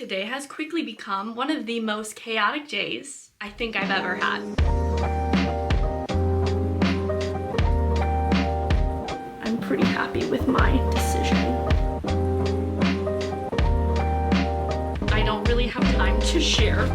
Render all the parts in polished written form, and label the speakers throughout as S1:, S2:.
S1: Today has quickly become one of the most chaotic days I think I've ever had. I'm pretty happy with my decision. I don't really have time to share.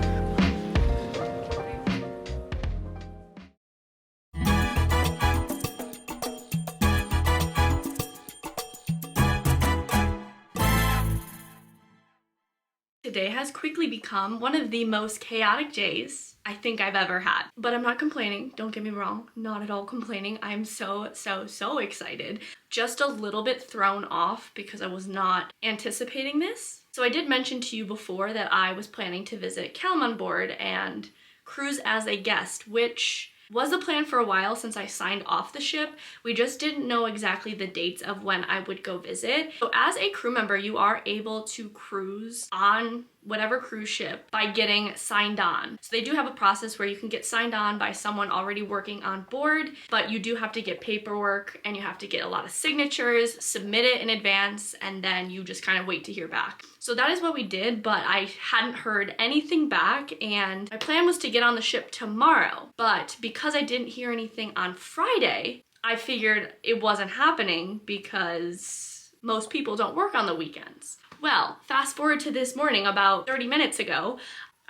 S1: Today has quickly become one of the most chaotic days I think I've ever had. But I'm not complaining, don't get me wrong, not at all complaining. I'm so excited. Just a little bit thrown off because I was not anticipating this. So I did mention to you before that I was planning to visit Callum on board and cruise as a guest, which was the plan for a while since I signed off the ship. We just didn't know exactly the dates of when I would go visit. So as a crew member, you are able to cruise on whatever cruise ship by getting signed on. So they do have a process where you can get signed on by someone already working on board, but you do have to get paperwork and you have to get a lot of signatures, submit it in advance, and then you just kind of wait to hear back. So that is what we did, but I hadn't heard anything back, and my plan was to get on the ship tomorrow. But because I didn't hear anything on Friday, I figured it wasn't happening because most people don't work on the weekends. Well, fast forward to this morning, about 30 minutes ago,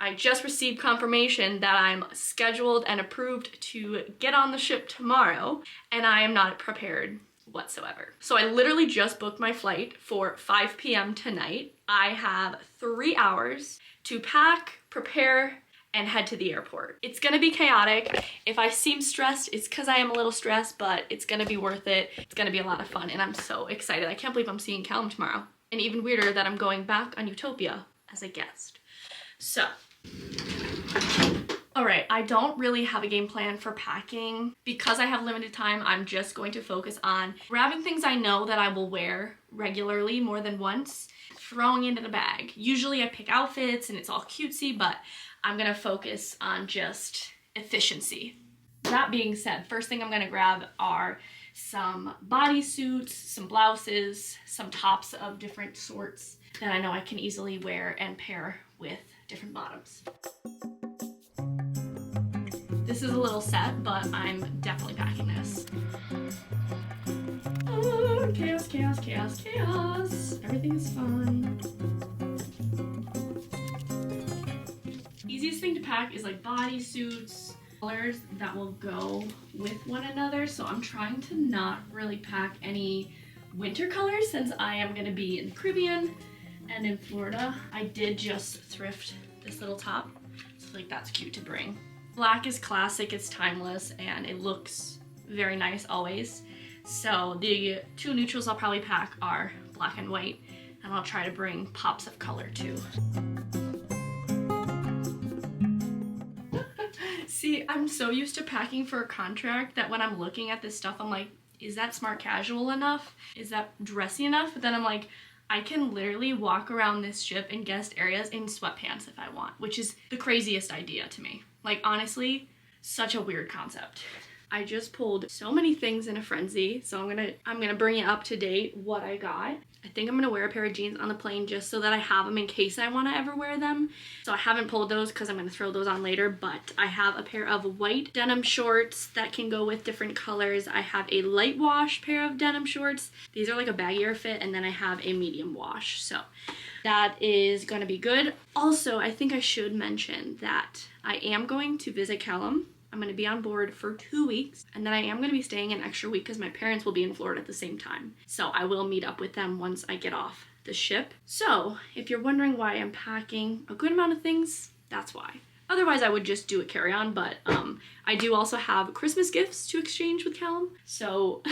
S1: I just received confirmation that I'm scheduled and approved to get on the ship tomorrow, and I am not prepared whatsoever. So I literally just booked my flight for 5 p.m. tonight. I have 3 hours to pack, prepare, and head to the airport. It's gonna be chaotic. If I seem stressed, it's because I am a little stressed, but it's gonna be worth it. It's gonna be a lot of fun, and I'm so excited. I can't believe I'm seeing Callum tomorrow. And even weirder that I'm going back on Utopia as a guest. So, all right, I don't really have a game plan for packing. Because I have limited time, I'm just going to focus on grabbing things I know that I will wear regularly more than once, throwing it in a bag. Usually I pick outfits and it's all cutesy, but I'm gonna focus on just efficiency. That being said, first thing I'm gonna grab are some bodysuits, some blouses, some tops of different sorts that I know I can easily wear and pair with different bottoms. This is a little set, but I'm definitely packing this. Oh, chaos, chaos, chaos, chaos. Everything is fine. Easiest thing to pack is like bodysuits, colors that will go with one another. So I'm trying to not really pack any winter colors since I am gonna be in the Caribbean and in Florida. I did just thrift this little top, so like that's cute to bring. Black is classic, it's timeless, and it looks very nice always. So the two neutrals I'll probably pack are black and white, and I'll try to bring pops of color too. See, I'm so used to packing for a contract that when I'm looking at this stuff, I'm like, is that smart casual enough? Is that dressy enough? But then I'm like, I can literally walk around this ship in guest areas in sweatpants if I want, which is the craziest idea to me. Like, honestly, such a weird concept. I just pulled so many things in a frenzy, so I'm gonna bring it up to date what I got. I think I'm gonna wear a pair of jeans on the plane just so that I have them in case I wanna ever wear them. So I haven't pulled those because I'm gonna throw those on later, but I have a pair of white denim shorts that can go with different colors. I have a light wash pair of denim shorts. These are like a baggier fit, and then I have a medium wash. So that is gonna be good. Also, I think I should mention that I am going to visit Callum. I'm going to be on board for 2 weeks, and then I am going to be staying an extra week because my parents will be in Florida at the same time. So I will meet up with them once I get off the ship. So if you're wondering why I'm packing a good amount of things, that's why. Otherwise, I would just do a carry-on, but I do also have Christmas gifts to exchange with Callum, so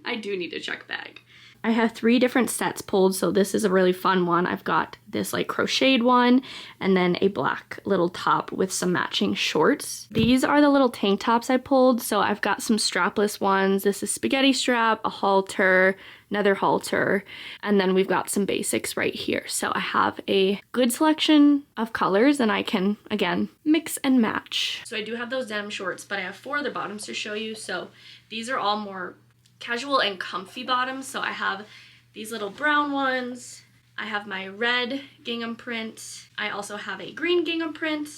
S1: I do need to check bag. I have 3 different sets pulled, so this is a really fun one. I've got this like crocheted one, and then a black little top with some matching shorts. These are the little tank tops I pulled, so I've got some strapless ones. This is spaghetti strap, a halter, another halter, and then we've got some basics right here. So I have a good selection of colors, and I can, again, mix and match. So I do have those denim shorts, but I have 4 other bottoms to show you. So these are all more casual and comfy bottoms. So I have these little brown ones, I have my red gingham print. I also have a green gingham print.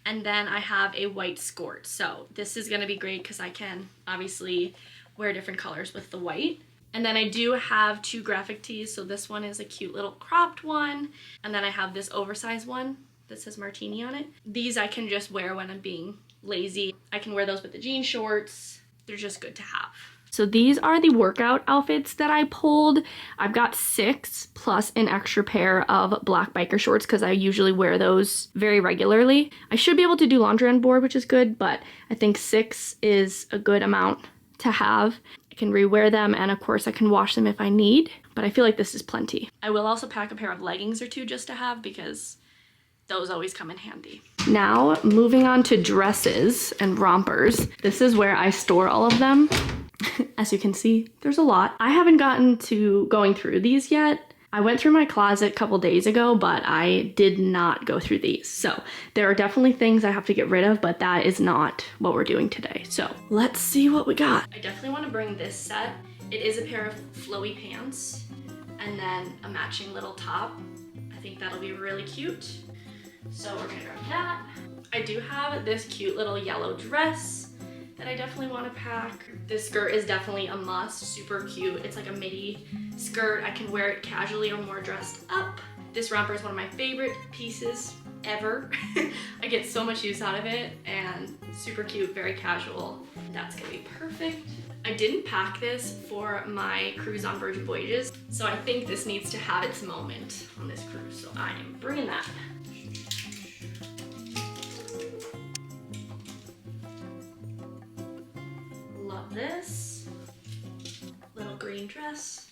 S1: And then I have a white skirt. So this is gonna be great because I can obviously wear different colors with the white. And then I do have 2 graphic tees. So this one is a cute little cropped one. And then I have this oversized one that says martini on it. These I can just wear when I'm being lazy. I can wear those with the jean shorts. They're just good to have. So these are the workout outfits that I pulled. I've got 6 plus an extra pair of black biker shorts because I usually wear those very regularly. I should be able to do laundry on board, which is good, but I think 6 is a good amount to have. I can rewear them, and of course I can wash them if I need, but I feel like this is plenty. I will also pack a pair of leggings or 2 just to have because those always come in handy. Now, moving on to dresses and rompers. This is where I store all of them. As you can see, there's a lot. I haven't gotten to going through these yet. I went through my closet a couple days ago, but I did not go through these. So there are definitely things I have to get rid of, but that is not what we're doing today. So let's see what we got. I definitely want to bring this set. It is a pair of flowy pants and then a matching little top. I think that'll be really cute. So we're gonna grab that. I do have this cute little yellow dress that I definitely want to pack. This skirt is definitely a must, super cute. It's like a midi skirt. I can wear it casually or more dressed up. This romper is one of my favorite pieces ever. I get so much use out of it and super cute, very casual. That's gonna be perfect. I didn't pack this for my cruise on Virgin Voyages, so I think this needs to have its moment on this cruise, so I am bringing that. This little green dress,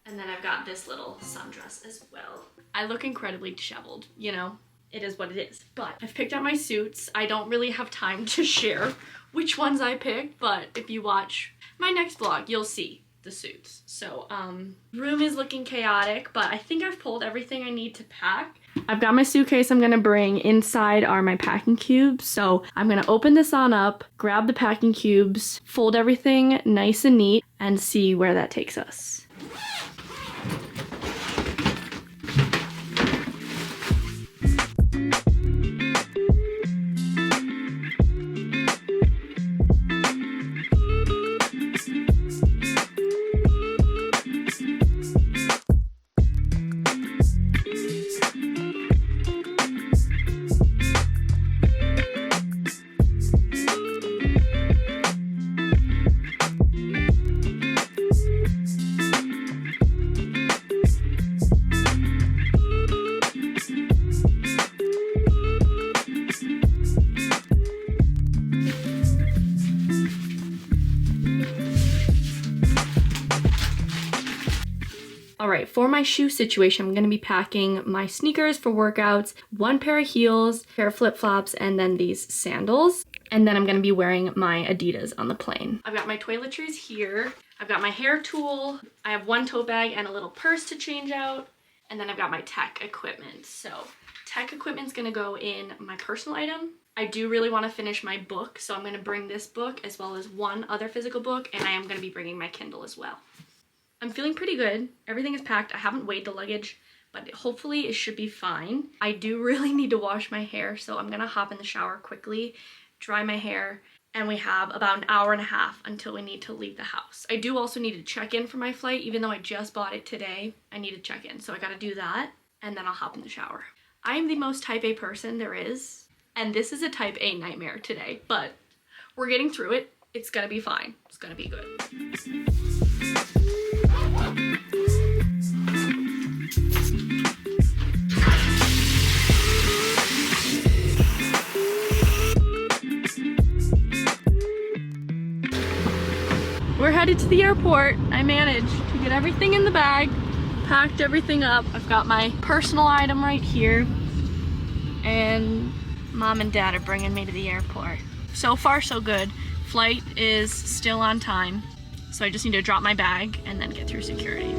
S1: and then I've got this little sundress as well. I look incredibly disheveled, you know, it is what it is, but I've picked out my suits. I don't really have time to share which ones I picked, but if you watch my next vlog, you'll see the suits. So room is looking chaotic, but I think I've pulled everything I need to pack. I've got my suitcase I'm gonna bring. Inside are my packing cubes. So I'm gonna open this on up, grab the packing cubes, fold everything nice and neat, and see where that takes us. Alright, for my shoe situation, I'm going to be packing my sneakers for workouts, 1 pair of heels, pair of flip-flops, and then these sandals. And then I'm going to be wearing my Adidas on the plane. I've got my toiletries here. I've got my hair tool. I have 1 tote bag and a little purse to change out. And then I've got my tech equipment. So tech equipment's going to go in my personal item. I do really want to finish my book, so I'm going to bring this book as well as 1 other physical book, and I am going to be bringing my Kindle as well. I'm feeling pretty good. Everything is packed. I haven't weighed the luggage, but hopefully it should be fine. I do really need to wash my hair, so I'm gonna hop in the shower quickly, dry my hair, and we have about an hour and a half until we need to leave the house. I do also need to check in for my flight. Even though I just bought it today, I need to check in, so I gotta do that, and then I'll hop in the shower. I am the most type A person there is, and this is a type A nightmare today, but we're getting through it. It's gonna be fine. It's gonna be good. We're headed to the airport. I managed to get everything in the bag, packed everything up. I've got my personal item right here, and Mom and Dad are bringing me to the airport. So far, so good. Flight is still on time, so I just need to drop my bag and then get through security.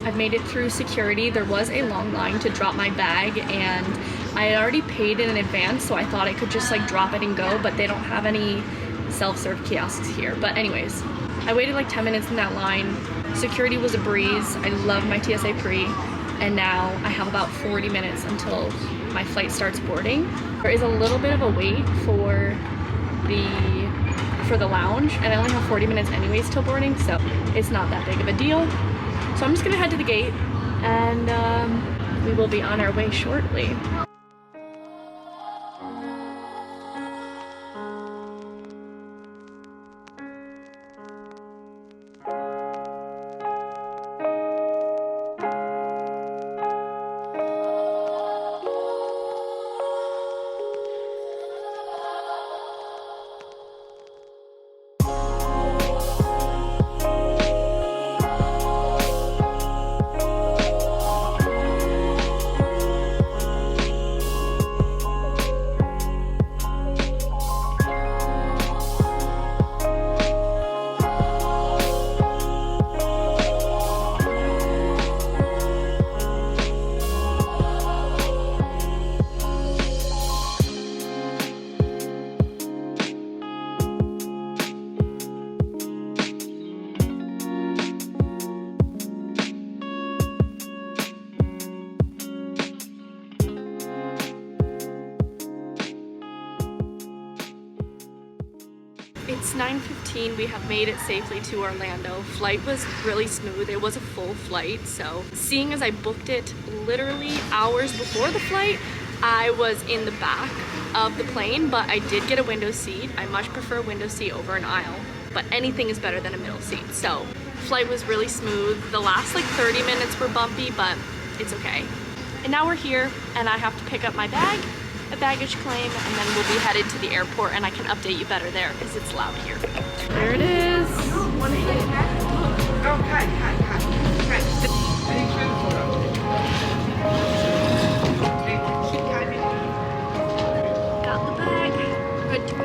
S1: I've made it through security. There was a long line to drop my bag, and I had already paid in advance, so I thought I could just like drop it and go, but they don't have any self-serve kiosks here. But anyways, I waited like 10 minutes in that line. Security was a breeze. I love my TSA pre, and now I have about 40 minutes until my flight starts boarding. There is a little bit of a wait for the lounge, and I only have 40 minutes anyways till boarding, so it's not that big of a deal. So I'm just gonna head to the gate, and we will be on our way shortly. It's 9:15. We have made it safely to Orlando. Flight was really smooth. It was a full flight, so seeing as I booked it literally hours before the flight, I was in the back of the plane, but I did get a window seat. I much prefer a window seat over an aisle, but anything is better than a middle seat. So flight was really smooth. The last like 30 minutes were bumpy, but it's okay. And now we're here, and I have to pick up my bag, a baggage claim, and then we'll be headed to the airport, and I can update you better there because it's loud here. There it is. Got the bag. Good to go.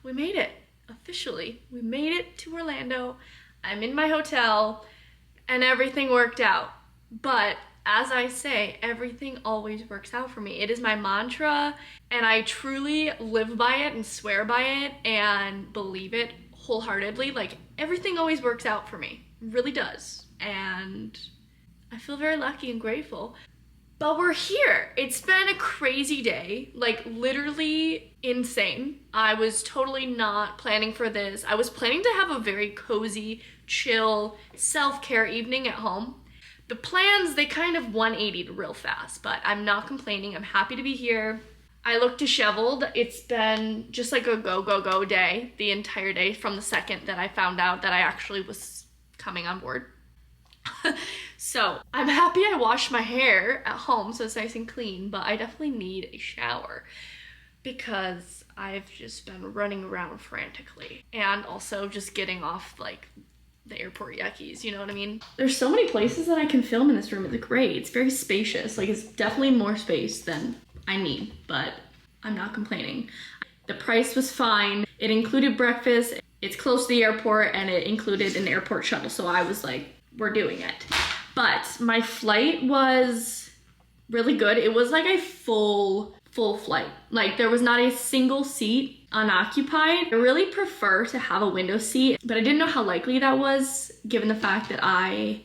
S1: We made it. Officially, we made it to Orlando. I'm in my hotel and everything worked out. But as I say, everything always works out for me. It is my mantra, and I truly live by it and swear by it and believe it wholeheartedly. Like, everything always works out for me. It really does. And I feel very lucky and grateful. But we're here. It's been a crazy day, like literally insane. I was totally not planning for this. I was planning to have a very cozy, chill, self-care evening at home. The plans, they kind of 180'd real fast, but I'm not complaining. I'm happy to be here. I look disheveled. It's been just like a go, go, go day the entire day from the second that I found out that I actually was coming on board. So I'm happy I washed my hair at home so it's nice and clean, but I definitely need a shower because I've just been running around frantically and also just getting off like the airport yuckies, you know what I mean? There's so many places that I can film in this room. It's great. It's very spacious. Like, it's definitely more space than I need, but I'm not complaining. The price was fine. It included breakfast. It's close to the airport, and it included an airport shuttle, so I was like, we're doing it. But my flight was really good. It was like a full flight. Like, there was not a single seat unoccupied. I really prefer to have a window seat, but I didn't know how likely that was given the fact that I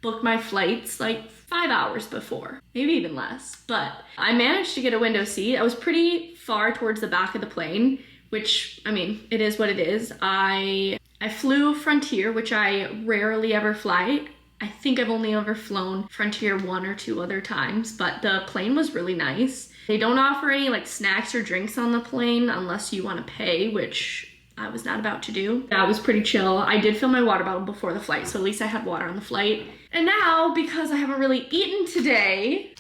S1: booked my flights like 5 hours before, maybe even less. But I managed to get a window seat. I was pretty far towards the back of the plane, which, I mean, it is what it is. I flew Frontier, which I rarely ever fly. I think I've only ever flown Frontier 1 or 2 other times, but the plane was really nice. They don't offer any like snacks or drinks on the plane unless you want to pay, which I was not about to do. That was pretty chill. I did fill my water bottle before the flight, so at least I had water on the flight. And now, because I haven't really eaten today,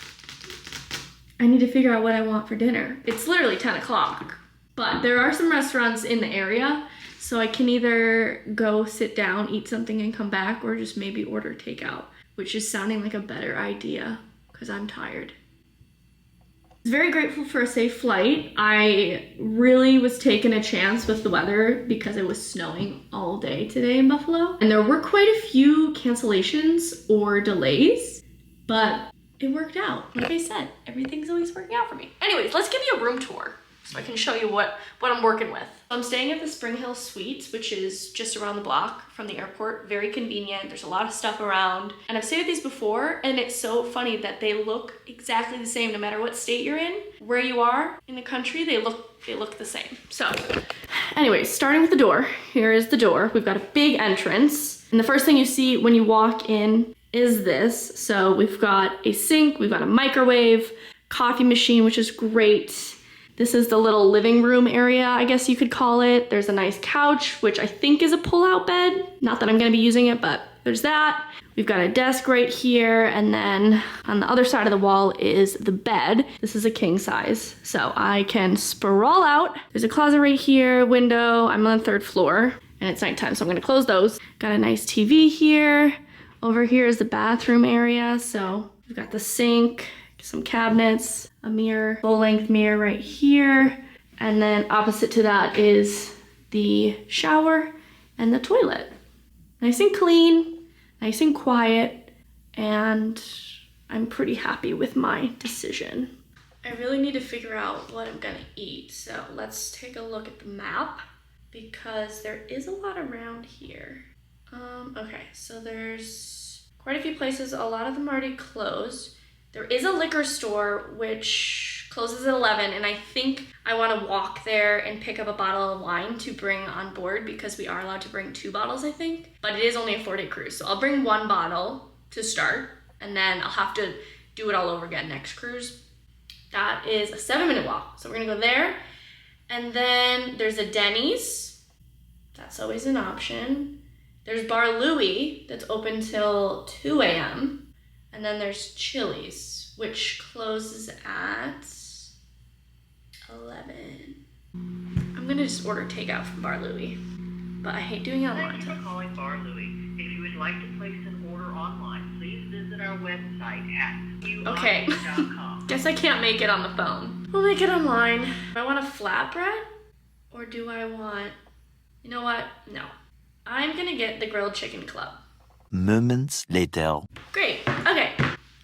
S1: I need to figure out what I want for dinner. It's literally 10 o'clock, but there are some restaurants in the area, So I can either go sit down, eat something and come back, or just maybe order takeout, which is sounding like a better idea because I'm tired. I was very grateful for a safe flight. I really was taking a chance with the weather because it was snowing all day today in Buffalo. And there were quite a few cancellations or delays, but it worked out. Like I said, everything's always working out for me. Anyways, let's give you a room tour so I can show you what I'm working with. I'm staying at the Spring Hill Suites, which is just around the block from the airport. Very convenient. There's a lot of stuff around. And I've stayed at these before, and it's so funny that they look exactly the same no matter what state you're in. Where you are in the country, they look the same. So anyways, starting with the door. Here is the door. We've got a big entrance. And the first thing you see when you walk in is this. So we've got a sink, we've got a microwave, coffee machine, which is great. This is the little living room area, I guess you could call it. There's a nice couch, which I think is a pull-out bed. Not that I'm gonna be using it, but there's that. We've got a desk right here, and then on the other side of the wall is the bed. This is a king size, so I can sprawl out. There's a closet right here, window. I'm on the 3rd floor, and it's nighttime, so I'm gonna close those. Got a nice TV here. Over here is the bathroom area, so we've got the sink, some cabinets, a mirror, full-length mirror right here, and then opposite to that is the shower and the toilet. Nice and clean, nice and quiet, and I'm pretty happy with my decision. I really need to figure out what I'm gonna eat, so let's take a look at the map because there is a lot around here. Okay, so there's quite a few places. A lot of them already closed. There is a liquor store which closes at 11, and I think I want to walk there and pick up a bottle of wine to bring on board because we are allowed to bring 2 bottles, I think. But it is only a 4-day cruise, so I'll bring 1 bottle to start, and then I'll have to do it all over again next cruise. That is a 7-minute walk, so we're gonna go there. And then there's a Denny's. That's always an option. There's Bar Louie that's open till 2 a.m. And then there's Chili's, which closes at 11. I'm gonna just order takeout from Bar Louie, but I hate doing it online.
S2: Thank you for calling Bar Louie. If you would like to place an order online, please visit our website at
S1: JBAUTH.com. Guess I can't make it on the phone. We'll make it online. Do I want a flatbread? Or do I want... You know what? No. I'm gonna get the grilled chicken club.
S3: Moments later.
S1: Great, okay.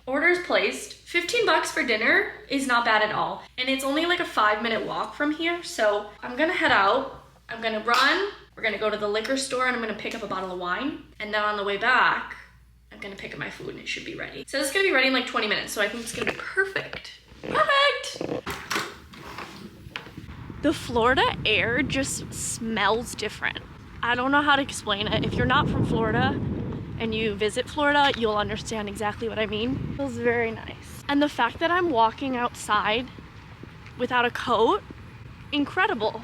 S1: Orders placed. $15 for dinner is not bad at all. And it's only like a 5-minute walk from here. So I'm gonna head out. I'm gonna run. We're gonna go to the liquor store and I'm gonna pick up a bottle of wine. And then on the way back, I'm gonna pick up my food and it should be ready. So it's gonna be ready in like 20 minutes. So I think it's gonna be perfect. Perfect! The Florida air just smells different. I don't know how to explain it. If you're not from Florida, and you visit Florida, you'll understand exactly what I mean. It feels very nice. And the fact that I'm walking outside without a coat, incredible.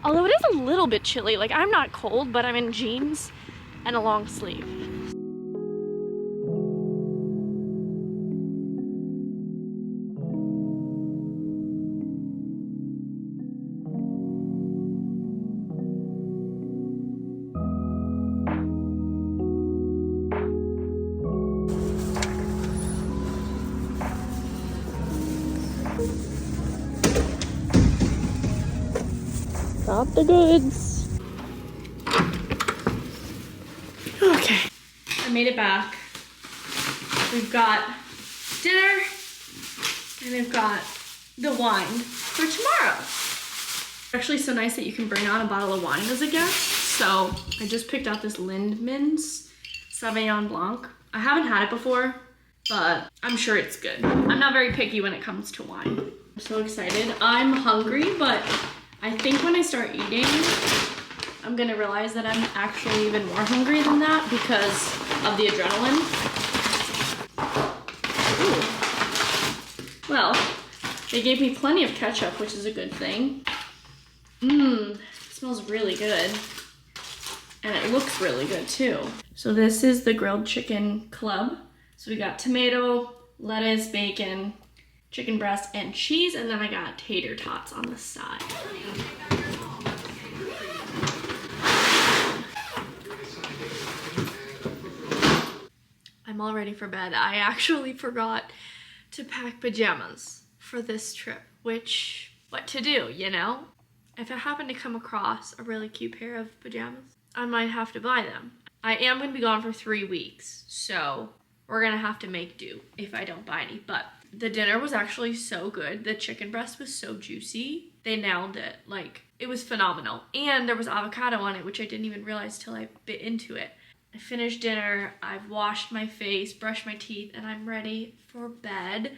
S1: Although it is a little bit chilly. Like, I'm not cold, but I'm in jeans and a long sleeve. Got the goods. Okay, I made it back. We've got dinner and we've got the wine for tomorrow. It's actually so nice that you can bring on a bottle of wine as a guest. So I just picked out this Lindemann's Sauvignon Blanc. I haven't had it before, but I'm sure it's good. I'm not very picky when it comes to wine. I'm so excited. I'm hungry, but I think when I start eating, I'm gonna realize that I'm actually even more hungry than that because of the adrenaline. Ooh. Well, they gave me plenty of ketchup, which is a good thing. It smells really good. And it looks really good too. So this is the grilled chicken club. So we got tomato, lettuce, bacon, chicken breast, and cheese, and then I got tater tots on the side. I'm all ready for bed. I actually forgot to pack pajamas for this trip, which, what to do, you know? If I happen to come across a really cute pair of pajamas, I might have to buy them. I am going to be gone for 3 weeks, so we're going to have to make do if I don't buy any. But the dinner was actually so good. The chicken breast was so juicy. They nailed it. Like, it was phenomenal. And there was avocado on it, which I didn't even realize till I bit into it. I finished dinner, I've washed my face, brushed my teeth, and I'm ready for bed.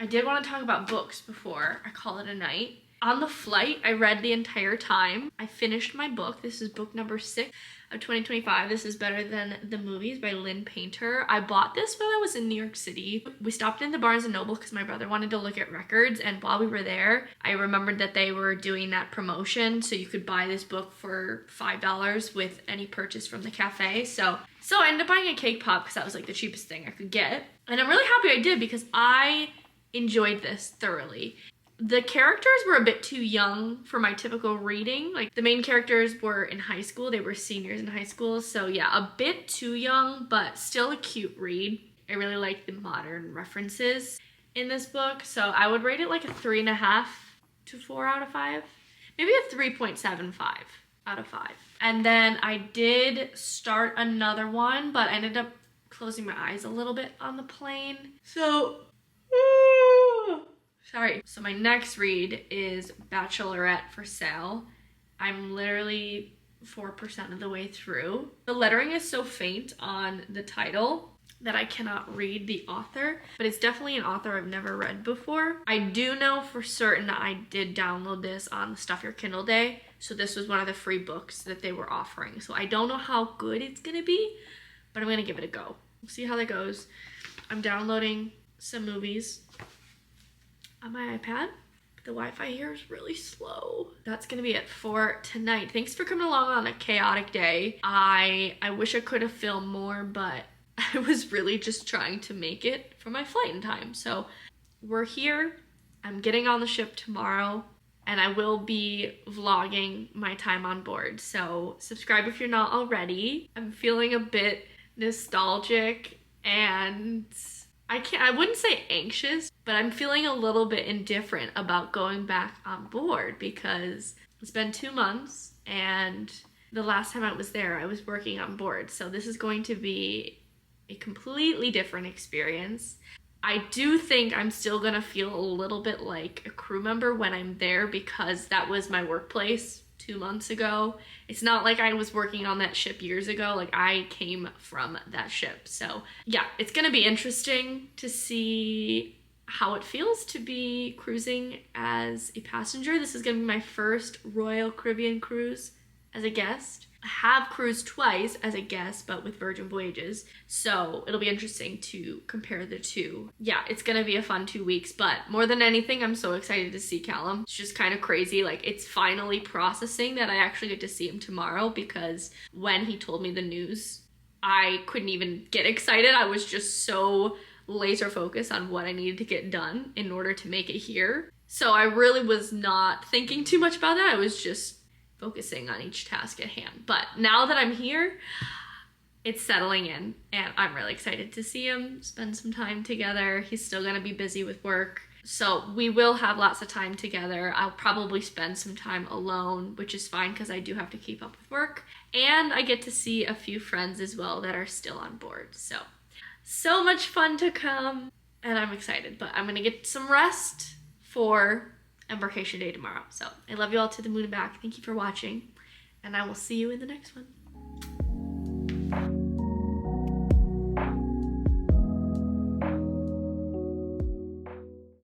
S1: I did want to talk about books before I call it a night. On the flight, I read the entire time. I finished my book. This is book number 6 of 2025. This is Better Than the Movies by Lynn Painter. I bought this when I was in New York City. We stopped in the Barnes & Noble because my brother wanted to look at records, and while we were there, I remembered that they were doing that promotion, so you could buy this book for $5 with any purchase from the cafe. So I ended up buying a cake pop because that was like the cheapest thing I could get. And I'm really happy I did because I enjoyed this thoroughly. The characters were a bit too young for my typical reading. Like, the main characters were in high school. They were seniors in high school. So yeah, a bit too young, but still a cute read. I really like the modern references in this book. So I would rate it like a 3.5 to 4 out of 5. Maybe a 3.75 out of 5. And then I did start another one, but I ended up closing my eyes a little bit on the plane. So, sorry. So my next read is Bachelorette for Sale. I'm literally 4% of the way through. The lettering is so faint on the title that I cannot read the author, but it's definitely an author I've never read before. I do know for certain that I did download this on the Stuff Your Kindle Day, so this was one of the free books that they were offering. So I don't know how good it's gonna be, but I'm gonna give it a go. We'll see how that goes. I'm downloading some movies on my iPad. The Wi-Fi here is really slow. That's gonna be it for tonight. Thanks for coming along on a chaotic day. I wish I could have filmed more, but I was really just trying to make it for my flight in time. So we're here. I'm getting on the ship tomorrow, and I will be vlogging my time on board. So subscribe if you're not already. I'm feeling a bit nostalgic, and I wouldn't say anxious, but I'm feeling a little bit indifferent about going back on board because it's been 2 months, and the last time I was there, I was working on board. So this is going to be a completely different experience. I do think I'm still gonna feel a little bit like a crew member when I'm there because that was my workplace 2 months ago. It's not like I was working on that ship years ago. Like, I came from that ship. So yeah, it's gonna be interesting to see how it feels to be cruising as a passenger. This is gonna be my first Royal Caribbean cruise as a guest. I have cruised twice as a guest, but with Virgin Voyages, so it'll be interesting to compare the two. Yeah, it's gonna be a fun 2 weeks, but more than anything, I'm so excited to see Callum. It's just kind of crazy. Like, it's finally processing that I actually get to see him tomorrow, because when he told me the news, I couldn't even get excited. I was just so laser focused on what I needed to get done in order to make it here. So I really was not thinking too much about that. I was just focusing on each task at hand. But now that I'm here, it's settling in, and I'm really excited to see him, spend some time together. He's still gonna be busy with work, so we will have lots of time together. I'll probably spend some time alone, which is fine because I do have to keep up with work, and I get to see a few friends as well that are still on board. So much fun to come, and I'm excited, but I'm gonna get some rest for embarkation day tomorrow. So I love you all to the moon and back. Thank you for watching, and I will see you in the next one.